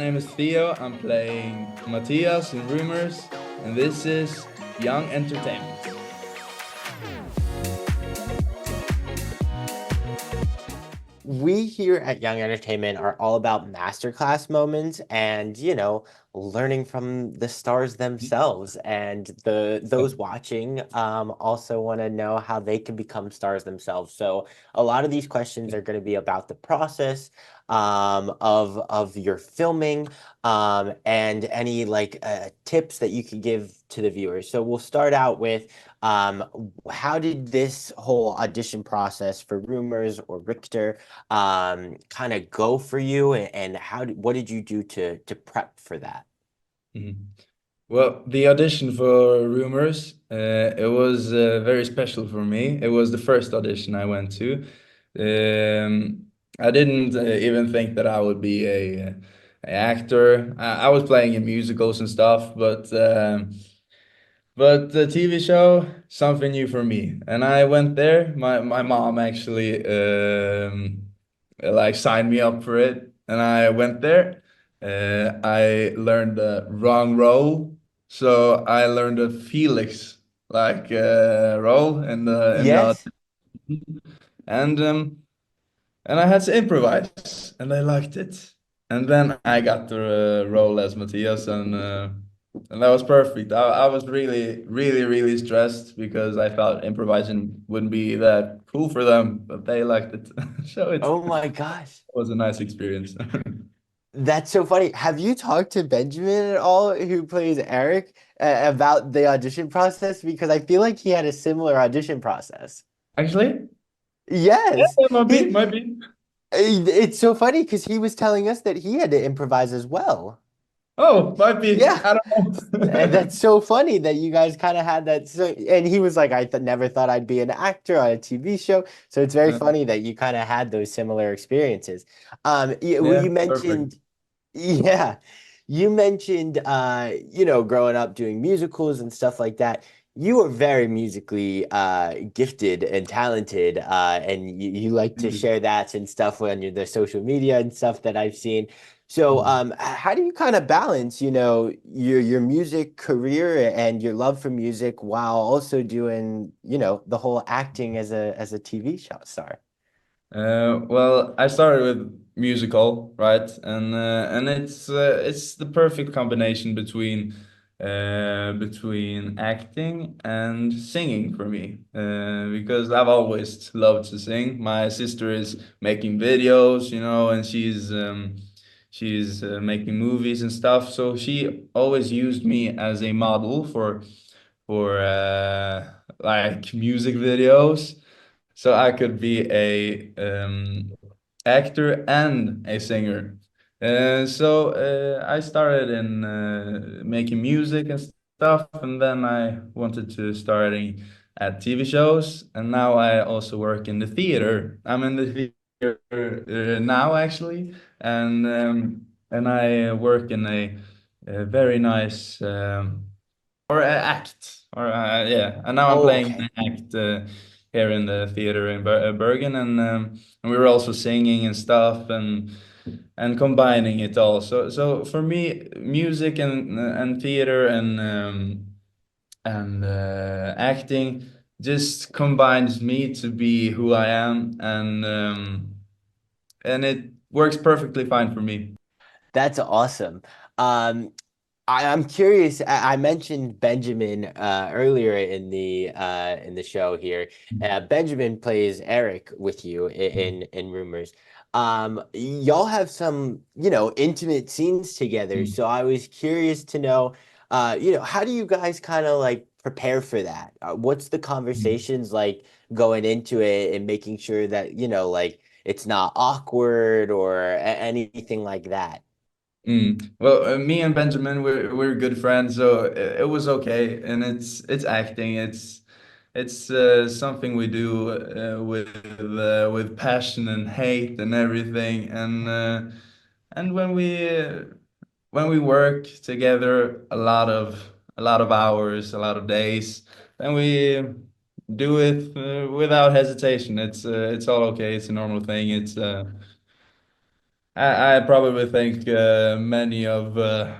name is Theo. I'm playing Matthias in Rumors, and this is Young Entertainment. We here at Young Entertainment are all about masterclass moments and, learning from the stars themselves. And those watching also want to know how they can become stars themselves. So a lot of these questions are going to be about the process of your filming and any tips that you could give to the viewers. So we'll start out with how did this whole audition process for Rumors or Richter kind of go for you, and what did you do to prep for that? Mhm. Well, the audition for Rumors, it was very special for me. It was the first audition I went to. I didn't even think that I would be a actor. I was playing in musicals and stuff, but the TV show, something new for me. And I went there. My mom actually like signed me up for it. And I went there. I learned the wrong role. So I learned the Felix role in the Yes. audition. And I had to improvise, and they liked it. And then I got the role as Matthias, and that was perfect. I was really, really, really stressed because I thought improvising wouldn't be that cool for them, but they liked it. So it Oh my gosh. was a nice experience. That's so funny. Have you talked to Benjamin at all, who plays Eric, about the audition process? Because I feel like he had a similar audition process. Actually, yeah, Yes. yeah, might be, He might be. it's so funny because he was telling us that he had to improvise as well. Oh, might be. Yeah. I don't And know. that's so funny that you guys kind of had that. So, and he was like, I th never thought I'd be an actor on a TV show. So it's very funny that you kind of had those similar experiences. Yeah, You perfect. mentioned, yeah, you mentioned, growing up doing musicals and stuff like that. You are very musically gifted and talented, and you like to Thank you. share that and stuff on the social media and stuff that I've seen. So, how do you kind of balance, your music career and your love for music while also doing, the whole acting as a TV show star? Well, I started with musical, right? And it's the perfect combination between acting and singing for me. Because I've always loved to sing. My sister is making videos, and she's making movies and stuff. So she always used me as a model for like music videos, so I could be a actor and a singer. So I started in making music and stuff, and then I wanted to starting at TV shows, and now I also work in the theater. I'm in the theater now actually, and I work in a very nice or act, or yeah. And now I'm Oh, playing okay. an act here in the theater in Bergen, and we were also singing and stuff, and combining it all. So for me, music and theater and acting just combines me to be who I am, and it works perfectly fine for me. That's awesome. Um, I'm curious. I mentioned Benjamin earlier in the show here. Benjamin plays Eric with you in Rumors. Y'all have some, intimate scenes together. So I was curious to know, how do you guys kind of like prepare for that? What's the conversations like going into it and making sure that, like it's not awkward or anything like that? Well, me and Benjamin, we're good friends, so it was okay, and it's acting. It's something we do with passion and hate and everything, and when we work together a lot of hours, a lot of days, then we do it without hesitation. It's all okay. It's a normal thing. I probably think many of the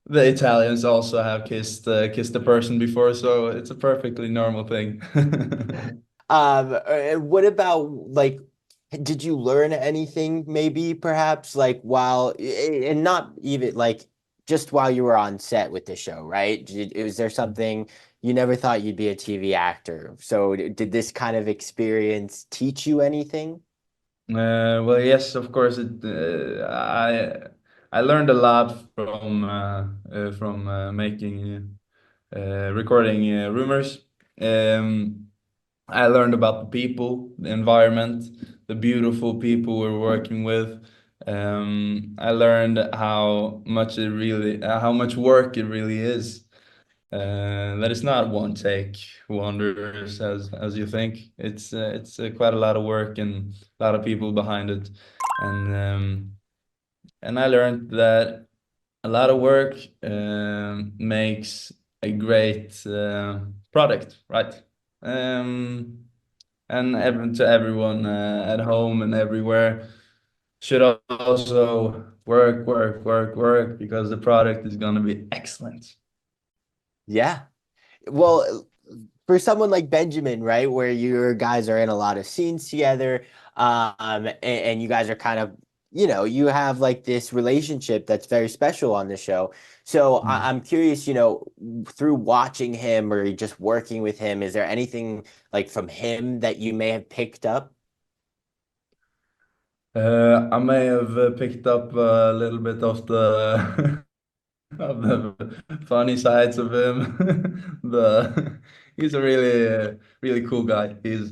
Italians also have kissed a person before, so it's a perfectly normal thing. What about like, did you learn anything maybe perhaps like while, and not even like just while you were on set with the show, right? Was there something you never thought you'd be a TV actor? So did this kind of experience teach you anything? Well, yes, of course. I learned a lot from making recording rumors. Um, I learned about the people, the environment, the beautiful people we're working with. I learned how much work it really is. That it's not one take wonders as you think. It's quite a lot of work and a lot of people behind it, and um, and I learned that a lot of work makes a great product, right? Um, and to everyone at home and everywhere should also work, work, work, work because the product is going to be excellent. Yeah. Well, for someone like Benjamin, right, where your guys are in a lot of scenes together, and you guys are kind of, you have like this relationship that's very special on the show. So I'm curious, through watching him or just working with him, is there anything like from him that you may have picked up? I may have picked up a little bit of the of the funny sides of him. The he's a really cool guy. He is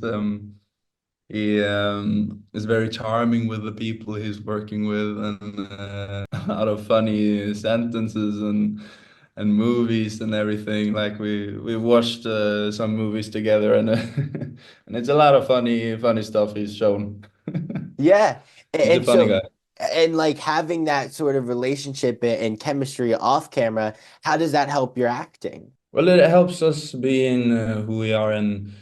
very charming with the people he's working with, and a lot of funny sentences and movies and everything. Like we watched some movies together, and and it's a lot of funny stuff he's shown. Yeah. He's a And funny so, guy. and like having that sort of relationship and chemistry off camera, how does that help your acting? Well, it helps us being who we are and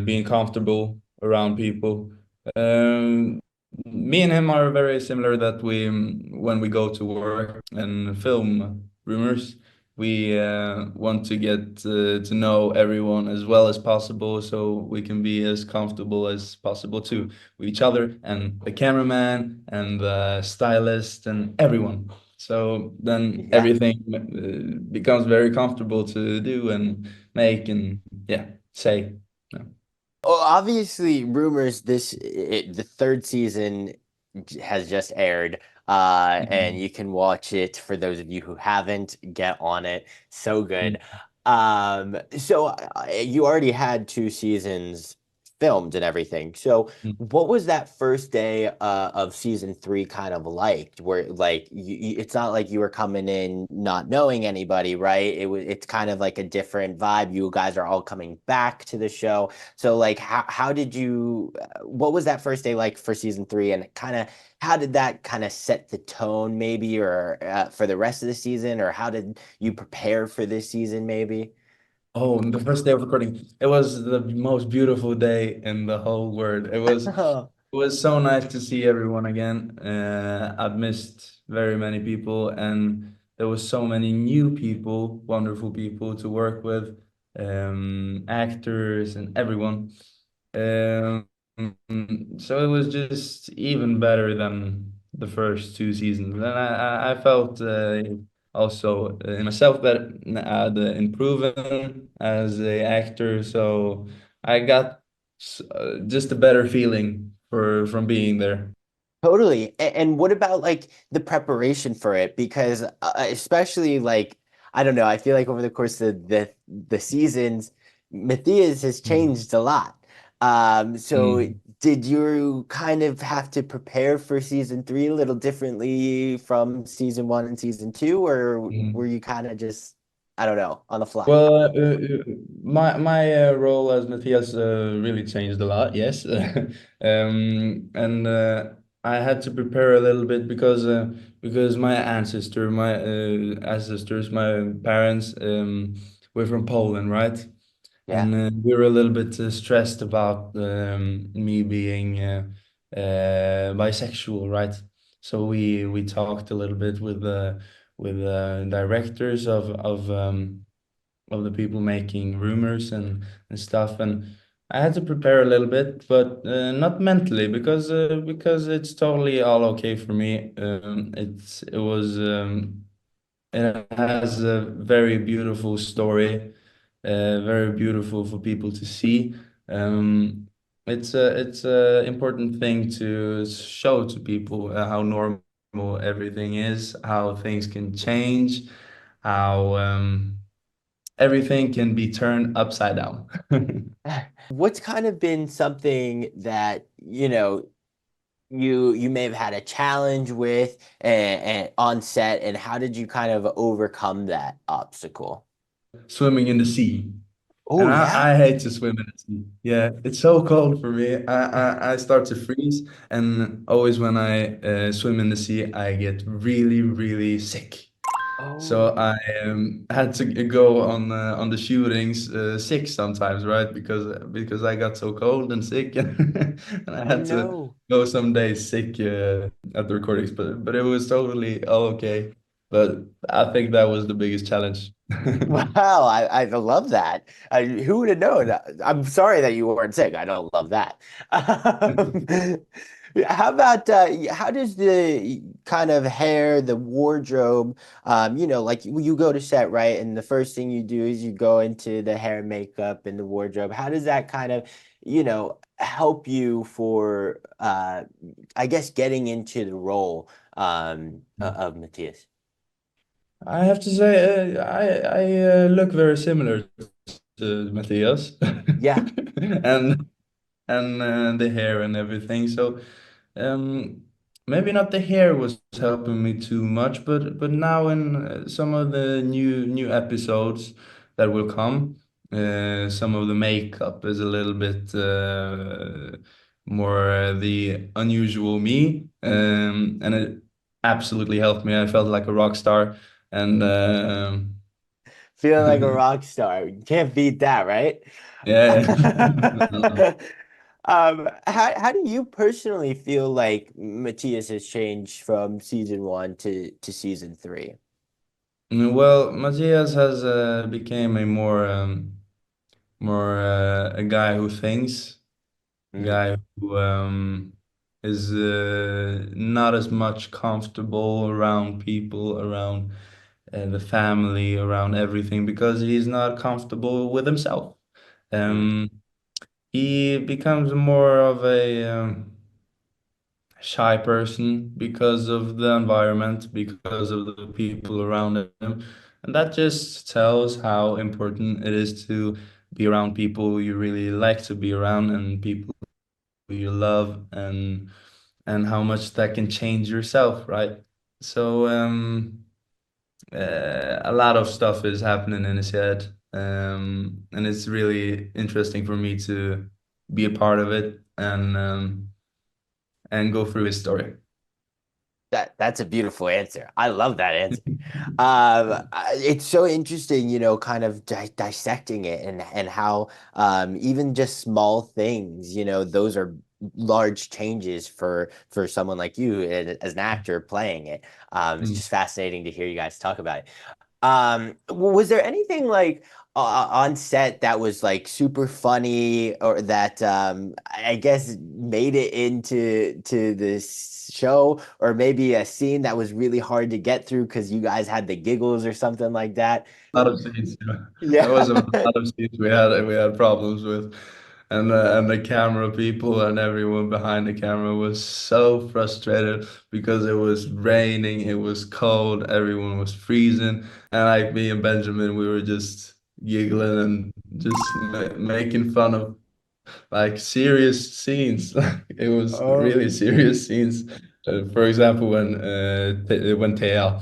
being comfortable around people. Um, Me and him are very similar that when we go to work and film rumors, we want to get to know everyone as well as possible so we can be as comfortable as possible to with each other and the cameraman and the stylist and everyone. So then Yeah. everything becomes very comfortable to do and make and yeah, say. Yeah. Well, obviously, rumors the third season has just aired, and Mhm. you can watch it for those of you who haven't. Get on it, so Mhm. good. So you already had two seasons filmed and everything. So what was that first day of season three kind of like? Where like it's not like you were coming in not knowing anybody, right? It's kind of like a different vibe. You guys are all coming back to the show. So like how did you what was that first day like for season three and kind of how did that kind of set the tone maybe or for the rest of the season or how did you prepare for this season maybe? Oh, the first day of recording, it was the most beautiful day in the whole world. It was so nice to see everyone again. I've missed very many people, and there was so many new people, wonderful people to work with, actors and everyone. Um, so it was just even better than the first two seasons, and I felt also in myself that I'd improving as a actor. So I got just a better feeling for from being there. Totally. And what about like the preparation for it? Because especially like I don't know, I feel like over the course of the seasons, Matthias has Mm. changed a lot. So Mm. did you kind of have to prepare for season three a little differently from season one and season two, or were Mm. you kind of just, I don't know, on the fly? Well, my role as Matthias really changed a lot. Yes, and I had to prepare a little bit because my ancestors, my parents were from Poland, right? Yeah. And we were a little bit stressed about me being bisexual, right? So we talked a little bit with directors of the people making rumors and stuff, and I had to prepare a little bit, but not mentally because it's totally all okay for me. It has a very beautiful story, very beautiful for people to see. It's a important thing to show to people how normal everything is, how things can change, how everything can be turned upside down. What's kind of been something that, you may have had a challenge with and on set, and how did you kind of overcome that obstacle? Swimming in the sea. Oh And yeah? I hate to swim in the sea. Yeah, it's so cold for me. I start to freeze, and always when I swim in the sea, I get really, really sick. So Oh I had to go on the shootings sick sometimes, right? Because I got so cold and sick, and I oh had to no. go some days sick at the recordings. But it was totally all okay. But I think that was the biggest challenge. Wow, I love that. Who would have known? I'm sorry that you weren't sick. I don't love that. How about how does the kind of hair, the wardrobe, like you go to set, right? And the first thing you do is you go into the hair, makeup, and the wardrobe. How does that kind of, help you for, I guess, getting into the role of Matthias? I have to say, I look very similar to Matthias, Yeah. and the hair and everything. So um, maybe not the hair was helping me too much, but now in some of the new episodes that will come, some of the makeup is a little bit more the unusual me, and it absolutely helped me. I felt like a rock star, and Feeling like a rock star. You can't beat that, right? yeah. How do you personally feel like Matthias has changed from season one to season three? Well, Matthias has became a more a guy who thinks, a Mm, guy who is not as much comfortable around people, around the family, around everything, because he's not comfortable with himself. mm, Um, he becomes more of a shy person because of the environment, because of the people around him. And that just tells how important it is to be around people you really like to be around and people you love and how much that can change yourself, right? So a lot of stuff is happening in his head. And it's really interesting for me to be a part of it and go through his story. that's a beautiful answer. I love that answer. It's so interesting, kind of dissecting it and how even just small things, those are large changes for someone like you as an actor playing it. It's Mm. just fascinating to hear you guys talk about it. Was there anything like on set that was like super funny or that I guess made it into this show, or maybe a scene that was really hard to get through because you guys had the giggles or something like that? Lot of scenes, there was a Yeah. lot of scenes we had problems with, and the camera people and everyone behind the camera was so frustrated because it was raining, it was cold, everyone was freezing, and like me and Benjamin, we were just giggling and just ma making fun of like serious scenes. It was Oh, really serious scenes. For example, when Thea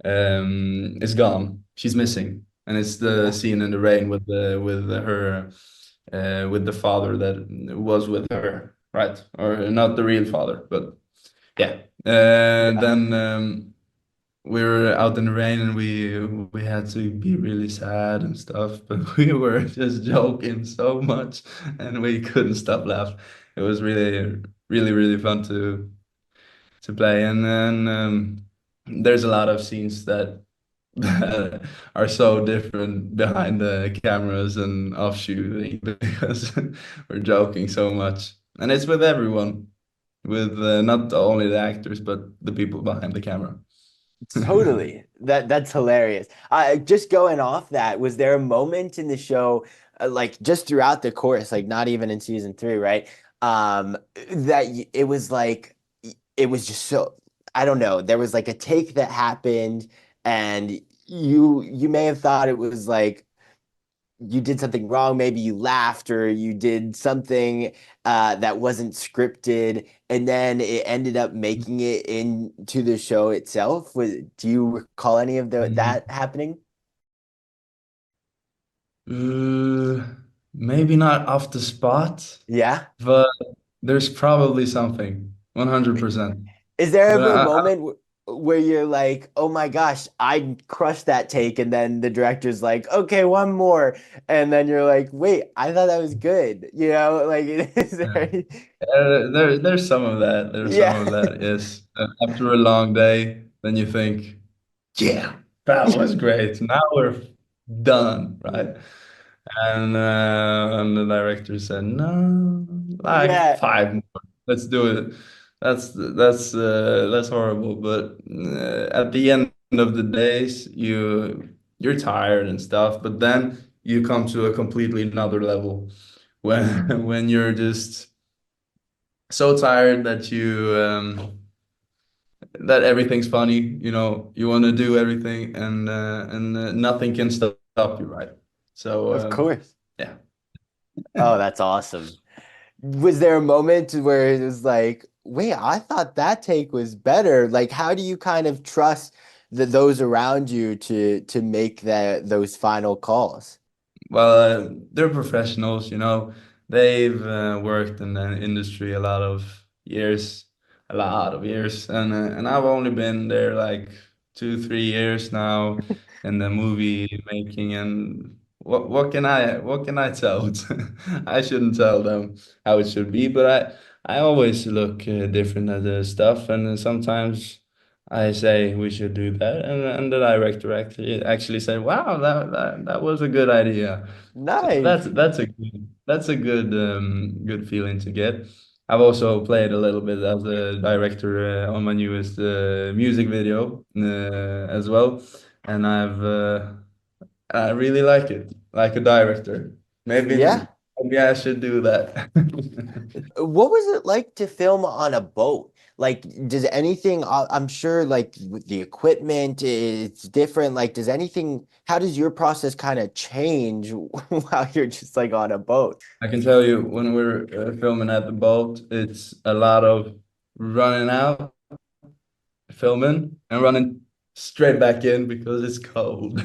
is gone, she's missing, and it's the yeah. scene in the rain with her with the father that was with her, right? Or not the real father, but yeah. Yeah. Then we were out in the rain and we had to be really sad and stuff, but we were just joking so much and we couldn't stop laughing. It was really, really, really fun to play, and then there's a lot of scenes that are so different behind the cameras and off shooting because we're joking so much, and it's with everyone, with not only the actors but the people behind the camera. Totally. That's hilarious. Just going off that, was there a moment in the show, like just throughout the course, like not even in season three, right? It was like it was just so, I don't know. There was like a take that happened, and you may have thought it was like you did something wrong. Maybe you laughed or you did something that wasn't scripted, and then it ended up making it into the show itself. Do you recall any of that happening? Uh, Maybe not off the spot, Yeah. but there's probably something, 100%. Is there But ever a moment where you're like, "Oh my gosh, I crushed that take," and then the director's like, "Okay, one more," and then you're like, "Wait, I thought that was good." You know, like, is there yeah. any... There's some of that. There's some Yeah. of that, yes. After a long day, then you think, yeah, that was great. Now we're done, right? And the director said, no, like Yeah. five more. Let's do it. That's horrible. But at the end of the days, you're tired and stuff. But then you come to a completely another level when when you're just so tired that that everything's funny. You know, you want to do everything, and nothing can stop you, right? So Of course. yeah. Oh, that's awesome. Was there a moment where it was like, wait, I thought that take was better? Like, how do you kind of trust those around you to make those final calls? Well, they're professionals, you know. They've worked in the industry a lot of years, and I've only been there like 2, 3 years now in the movie making. And what can I tell? I shouldn't tell them how it should be, but I always look different at the stuff, and sometimes. I say we should do that, and the director actually said, "Wow, that was a good idea." So Nice. that's a good good feeling to get. I've also played a little bit as a director on my newest music video as well, and I really like it, like a director. Yeah. Maybe I should do that. What was it like to film on a boat? Like, does anything, I'm sure like with the equipment, it's different. Like, how does your process kind of change while you're just like on a boat? I can tell you when we're filming at the boat, it's a lot of running out, filming, and running straight back in because it's cold.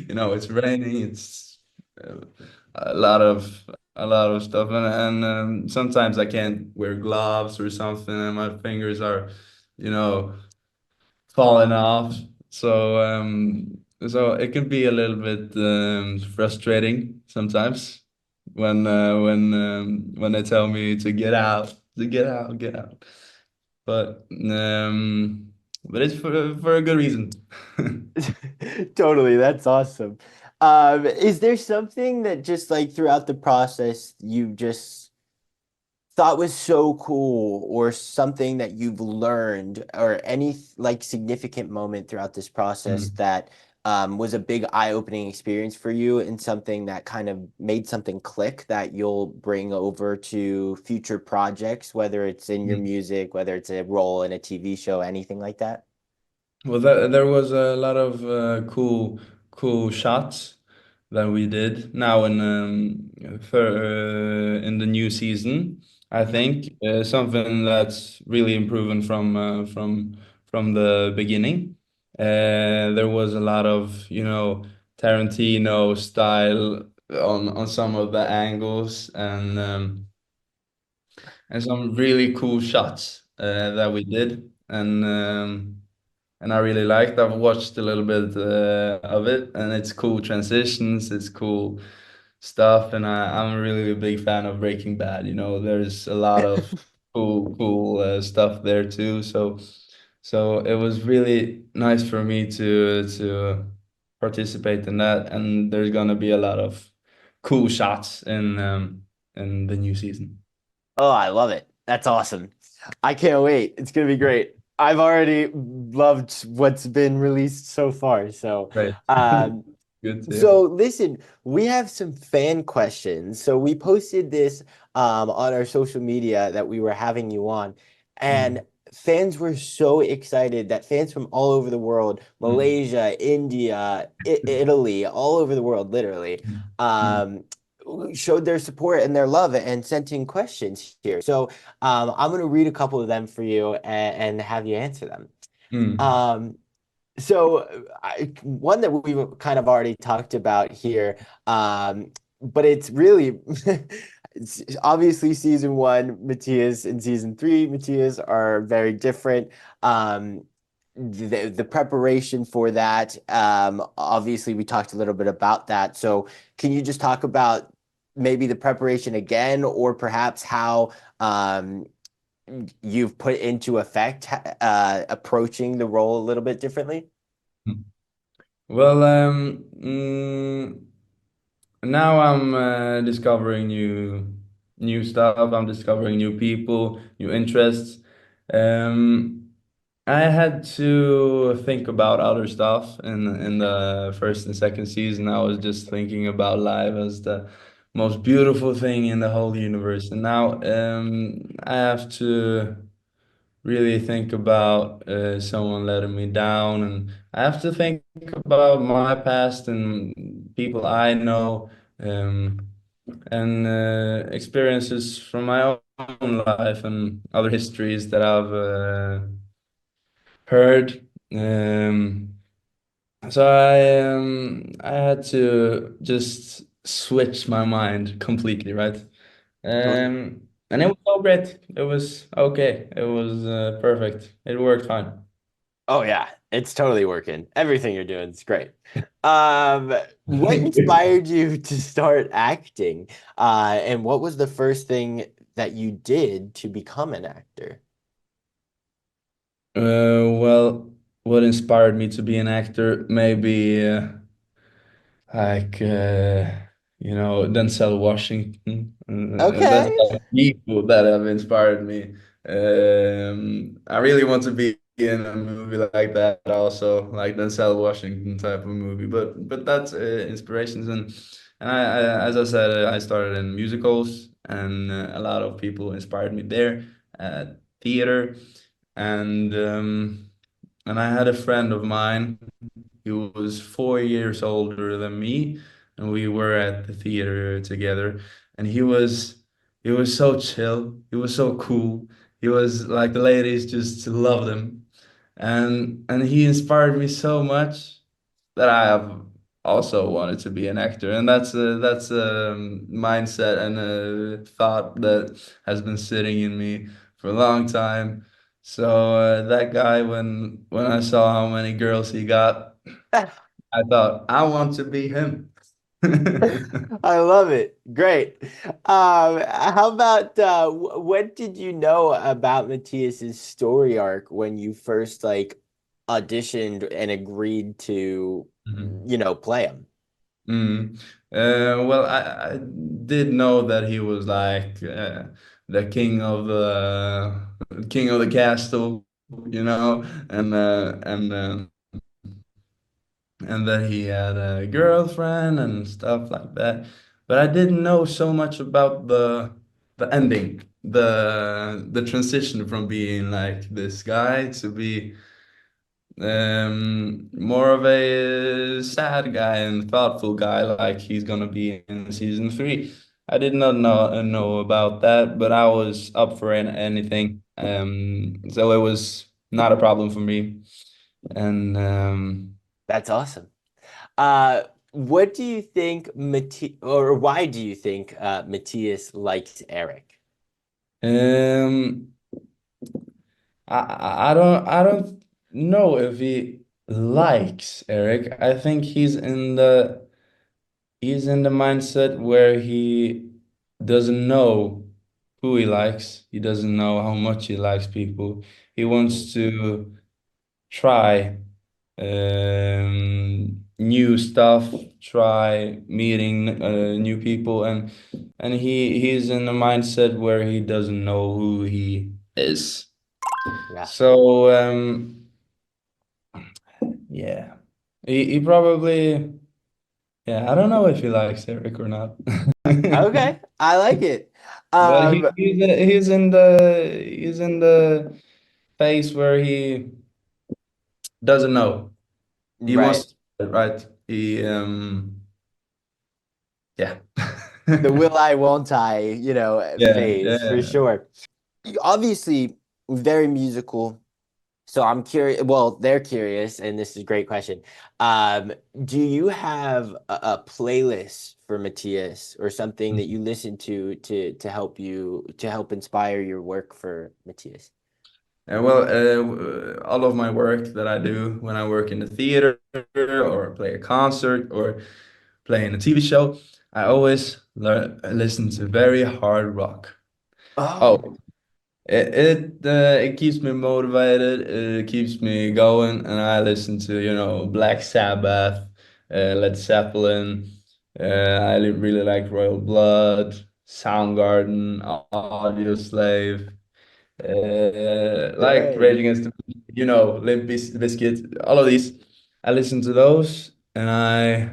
You know, it's raining. It's uh, a lot of a lot of stuff, and sometimes I can't wear gloves or something, and my fingers are, you know, falling off. So it can be a little bit frustrating sometimes when they tell me to get out, to get out, get out. But it's for a good reason. Totally, that's awesome. Is there something that just like throughout the process you just thought was so cool, or something that you've learned, or any like significant moment throughout this process Mm. that was a big eye-opening experience for you, and something that kind of made something click that you'll bring over to future projects, whether it's in your Mm. music, whether it's a role in a TV show, anything like that? Well, there was a lot of cool shots that we did now in the new season. I think something that's really improving from the beginning. There was a lot of, you know, Tarantino style on some of the angles, and some really cool shots that we did, and I really liked. I've watched a little bit of it, and it's cool transitions, it's cool stuff, and I'm really a big fan of Breaking Bad. You know, there's a lot of cool stuff there too. So it was really nice for me to participate in that, and there's gonna be a lot of cool shots in the new season. Oh, I love it. That's awesome. I can't wait. It's gonna be great. I've already loved what's been released so far. Right. Um, Good to so hear. listen, we have some fan questions. So we posted this on our social media that we were having you on, and Mm, fans were so excited that fans from all over the world, mm, Malaysia, India, I Italy, all over the world, literally, mm, mm, um, showed their support and their love and sent in questions here. So I'm going to read a couple of them for you and have you answer them. mm, Um, one that we've kind of already talked about here, but it's really it's obviously season one, Matthias, and season three, Matthias are very different. The preparation for that, obviously we talked a little bit about that. So can you just talk about maybe the preparation again, or perhaps how you've put into effect approaching the role a little bit differently? mm. Well, now I'm discovering new stuff. I'm discovering new people, new interests. Um, I had to think about other stuff in the first and second season. I was just thinking about life as the most beautiful thing in the whole universe, and now I have to really think about someone letting me down, and I have to think about my past and people I know, and experiences from my own life and other histories that I've heard. So I had to just switch my mind completely, right? And it was so great. It was okay. It was perfect. It worked fine. Oh yeah, it's totally working. Everything you're doing is great. What Thank you. inspired you to start acting? And what was the first thing that you did to become an actor? Well, what inspired me to be an actor? Maybe like Denzel Washington. That's Okay. like people that have inspired me. I really want to be in a movie like that, also like Denzel Washington type of movie. But that's inspirations, and as I said, I started in musicals, and a lot of people inspired me there at theater, and and I had a friend of mine. He was 4 years older than me, and we were at the theater together. And he was so chill. He was so cool. He was like the ladies just loved him, and he inspired me so much that I have also wanted to be an actor. And that's a mindset and a thought that has been sitting in me for a long time. So that guy, when I saw how many girls he got, I thought I want to be him. I love it. Great. How about what did you know about Matthias's story arc when you first like auditioned and agreed to, Mhm. play him? Mm. Well, I did know that he was like the king of the castle, and that he had a girlfriend and stuff like that. But I didn't know so much about the ending, the transition from being like this guy to be more of a sad guy and thoughtful guy like he's gonna be in season three. I did not know about that, but I was up for anything. So it was not a problem for me. And That's awesome. What do you think or why do you think Matthias likes Eric? um I don't know if he likes Eric. I think he's in the mindset where he doesn't know who he likes. He doesn't know how much he likes people. He wants to try new stuff, try meeting new people, and he's in a mindset where he doesn't know who he is. Yeah. So yeah, he probably yeah. I don't know if he likes Eric or not, Okay, I like it. but Um, he's in the phase where he doesn't know. He right. wants to, right? Yeah. The will I, won't I, Yeah, phase for yeah. sure. Obviously, very musical. So I'm curious. Well, they're curious, and this is a great question. Um, do you have a playlist for Matthias or something that you listen to help inspire your work for Matthias? Well, all of my work that I do when I work in the theater or play a concert or play in a TV show, I always listen to very hard rock. Oh, Oh, it keeps me motivated. It keeps me going, and I listen to Black Sabbath, Led Zeppelin. Really like Royal Blood, Soundgarden, Audio Slave. Like Rage great. Against the Machine, Bizkit, all of these. I listen to those and I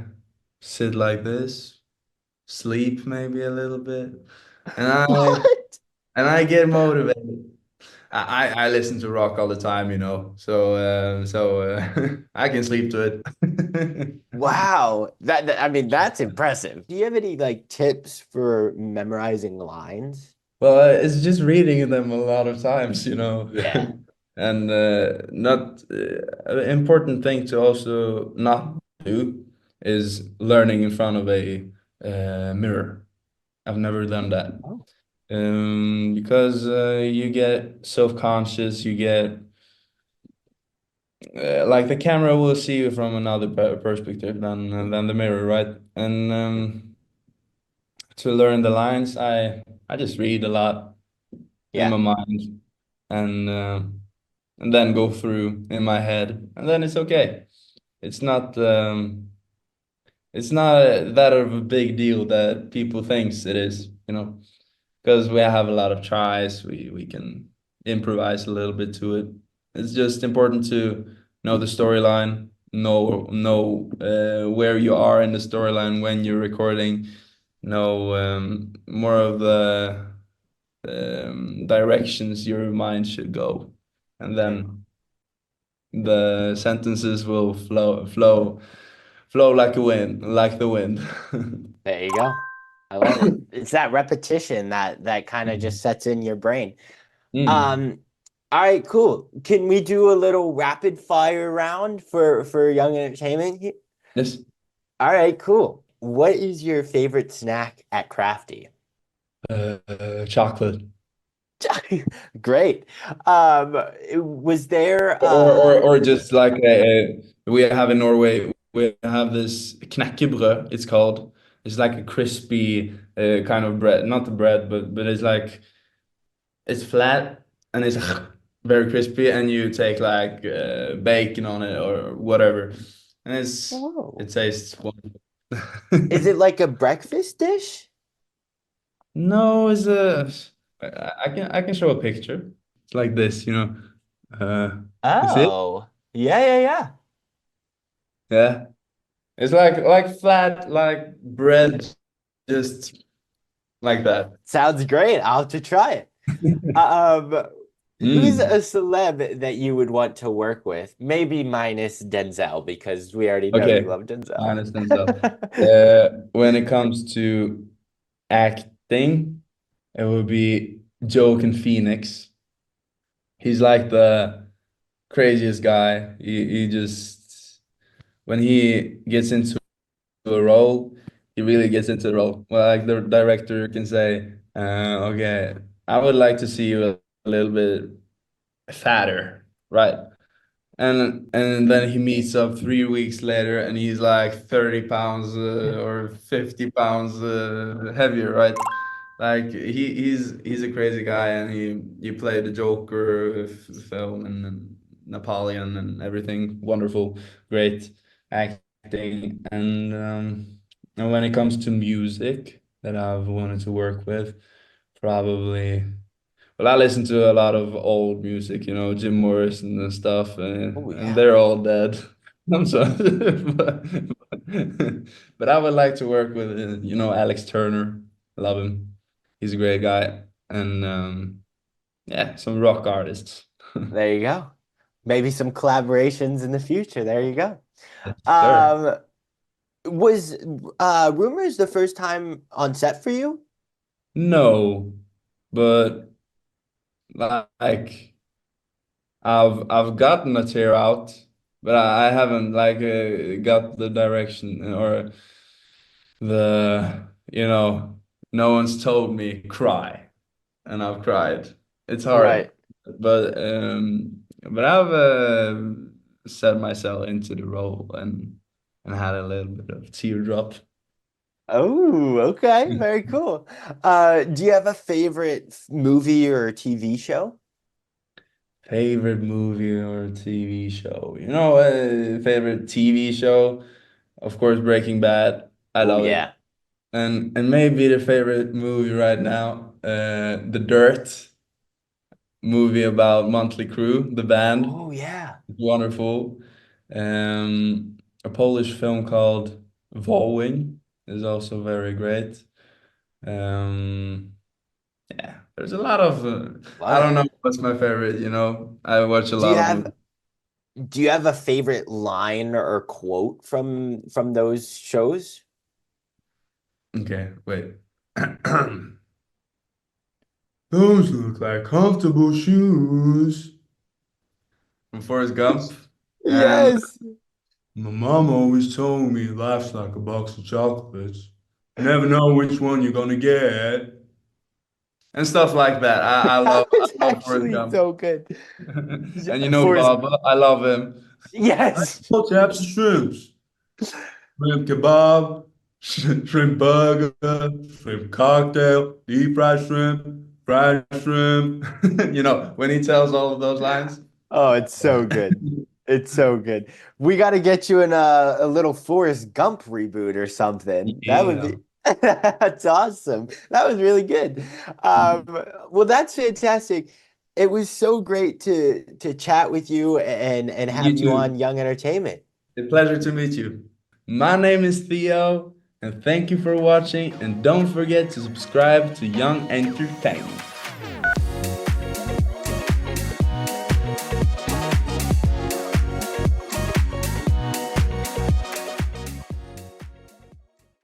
sit like this, sleep maybe a little bit, and What? I get motivated. I listen to rock all the time, I can sleep to it. Wow. I mean, that's impressive. Do you have any like tips for memorizing lines? Well, it's just reading them a lot of times, Yeah. and not an important thing to also not do is learning in front of a mirror. I've never done that Oh, because you get self-conscious. You get like the camera will see you from another perspective than the mirror, right? And to learn the lines, I just read a lot in yeah. my mind and and then go through in my head, and then it's okay. It's not that of a big deal that people thinks it is, because we have a lot of tries. We can improvise a little bit to it. It's just important to know the storyline, know where you are in the storyline when you're recording, know more of the directions your mind should go, and Okay. then the sentences will flow like a wind, like the wind. There you go. I love it. It's that repetition that kind of just sets in your brain. Mm. Um, all right, cool. Can we do a little rapid fire round for Young Entertainment here? Yes. All right, cool. What is your favorite snack at Crafty? Chocolate. Great. Was there Or just like we have in Norway, we have this knekkebrød, it's called. It's like a crispy kind of bread, not the bread, but it's like it's flat and it's very crispy, and you take like bacon on it or whatever, and Whoa. it tastes wonderful. Is it like a breakfast dish? No, I can show a picture. It's like this, you see it? Oh, yeah, yeah, yeah. Yeah. It's like flat, like bread, just like that. Sounds great. I'll have to try it. Um, who's a Mm. celeb that you would want to work with? Maybe minus Denzel, because we already know you Okay, love I Denzel. understand that. When it comes to acting, it would be Joaquin Phoenix. He's like the craziest guy. He just when he gets into a role, he really gets into the role. Well, like the director can say, okay, I would like to see you a little bit fatter, right? And then he meets up 3 weeks later and he's like 30 pounds or 50 pounds heavier, right? Like he's a crazy guy, and he played the Joker film and Napoleon and everything. Wonderful, great acting. And when it comes to music that I've wanted to work with, probably. Well, I listen to a lot of old music, Jim Morrison and stuff, Oh and yeah. they're all dead. I'm sorry, but, but I would like to work with, Alex Turner. I love him. He's a great guy, and yeah, some rock artists. There you go. Maybe some collaborations in the future. There you go. Yes, sir. Um, was Rumors the first time on set for you? No, but like I've gotten a tear out, but I haven't like got the direction or the no one's told me cry, and I've cried. It's hard, Right. but I've set myself into the role and had a little bit of teardrop. Oh, okay. Very cool. Do you have a favorite movie or TV show? Favorite movie or TV show? Favorite TV show, of course, Breaking Bad. I Oh love it. yeah. And maybe the favorite movie right now, The Dirt movie about Motley Crue, the band. Oh yeah. It's wonderful. A Polish film called Wołyń is also very great. Um, yeah, there's a lot of I Love don't know it. what's my favorite, I watch a Do you lot of have movies. do you have a favorite line or quote from those shows? Okay, wait. Those look like comfortable shoes from Forrest Gump. And Yes. my mom always told me life's like a box of chocolates. You never know which one you're gonna get. And stuff like that. That I was love Forrest actually Gump. so good. And Forrest, Baba, I love him. yes. All types of shrimps. Shrimp kebab, shrimp burger, shrimp cocktail, deep fried shrimp. When he tells all of those lines. Oh, it's so good. It's so good. We got to get you in a little Forrest Gump reboot or something. That would Yeah. be that's awesome. That was really good. Um, well, that's fantastic. It was so great to chat with you and You have you on too. Young Entertainment. A pleasure to meet you. My name is Theo, and thank you for watching. And don't forget to subscribe to Young Entertainment.